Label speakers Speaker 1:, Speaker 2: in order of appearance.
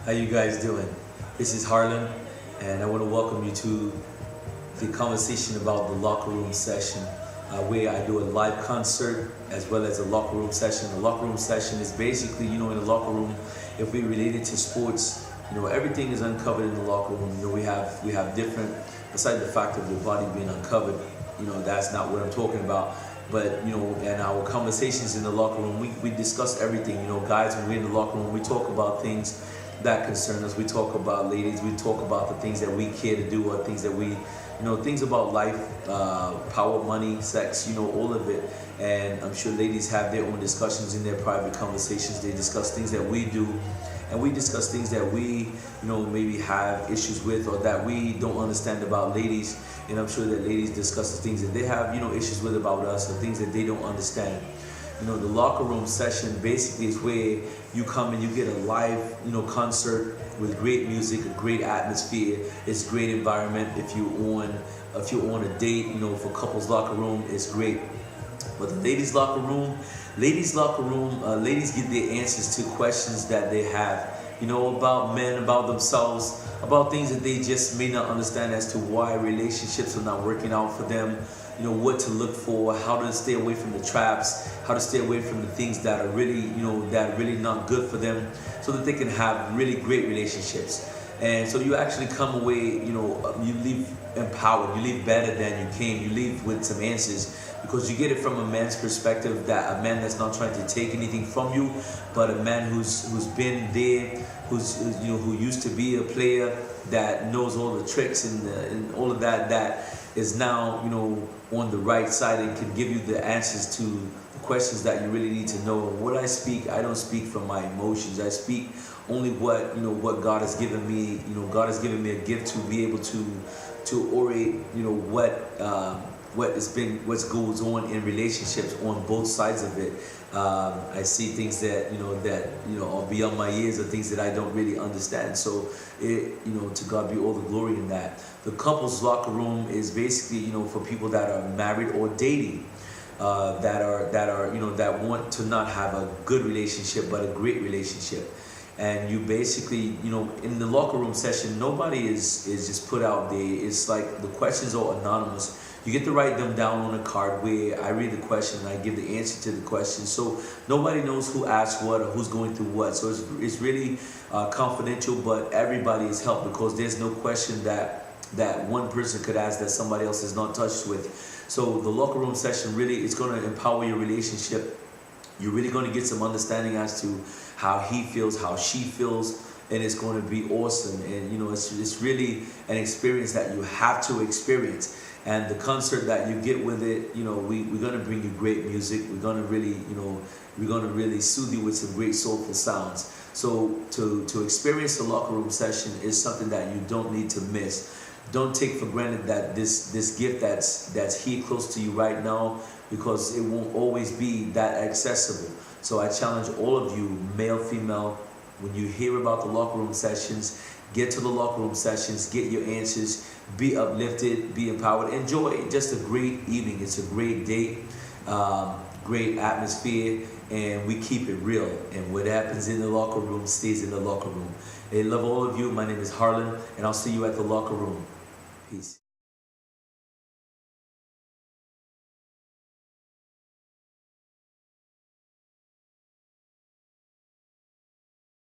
Speaker 1: How you guys doing? This is Harlon, and I want to welcome you to the conversation about the locker room session, where I do a live concert as well as a locker room session. The locker room session is basically, in the locker room, if we relate it to sports, everything is uncovered in the locker room. We have different, besides the fact of your body being uncovered, that's not what I'm talking about. But, and our conversations in the locker room, we discuss everything. Guys, when we're in the locker room, we talk about things that concern us. We talk about ladies, we talk about the things that we care to do, or things that we, things about life, power, money, sex, all of it. And I'm sure ladies have their own discussions in their private conversations. They discuss things that we do, and we discuss things that we, maybe have issues with, or that we don't understand about ladies. And I'm sure that ladies discuss the things that they have, issues with about us, or things that they don't understand. The locker room session basically is where you come and you get a live, concert with great music, a great atmosphere. It's a great environment. If you're on a date, for couples locker room, it's great. But the ladies locker room, ladies get their answers to questions that they have, about men, about themselves, about things that they just may not understand as to why relationships are not working out for them. What to look for, how to stay away from the traps, how to stay away from the things that are really, that are really not good for them, so that they can have really great relationships. And so you actually come away, you leave empowered, you leave better than you came, you leave with some answers, because you get it from a man's perspective, that a man that's not trying to take anything from you, but a man who's been there, who used to be a player, that knows all the tricks and all of that, that is now, on the right side and can give you the answers to the questions that you really need to know. What I speak, I don't speak from my emotions. I speak only what, what God has given me. God has given me a gift to be able to orate, what goes on in relationships on both sides of it. I see things that are beyond my years, or things that I don't really understand. So to God be all the glory in that. The couples locker room is basically for people that are married or dating, that want to not have a good relationship but a great relationship. And you basically, in the locker room session, nobody is just put out there. It's like the questions are anonymous. You get to write them down on a card where I read the question and I give the answer to the question. So nobody knows who asked what or who's going through what. So it's really confidential, but everybody is helped, because there's no question that one person could ask that somebody else is not touched with. So the locker room session really is going to empower your relationship. You're really going to get some understanding as to how he feels, how she feels, and it's going to be awesome. And it's really an experience that you have to experience. And the concert that you get with it, we're going to bring you great music. We're going to really soothe you with some great soulful sounds. So to experience the locker room session is something that you don't need to miss. Don't take for granted that this gift that's here close to you right now, because it won't always be that accessible. So I challenge all of you, male, female, when you hear about the locker room sessions, get to the locker room sessions, get your answers, be uplifted, be empowered, enjoy just a great evening. It's a great date, great atmosphere, and we keep it real. And what happens in the locker room stays in the locker room. I love all of you. My name is Harlon, and I'll see you at the locker room. Peace.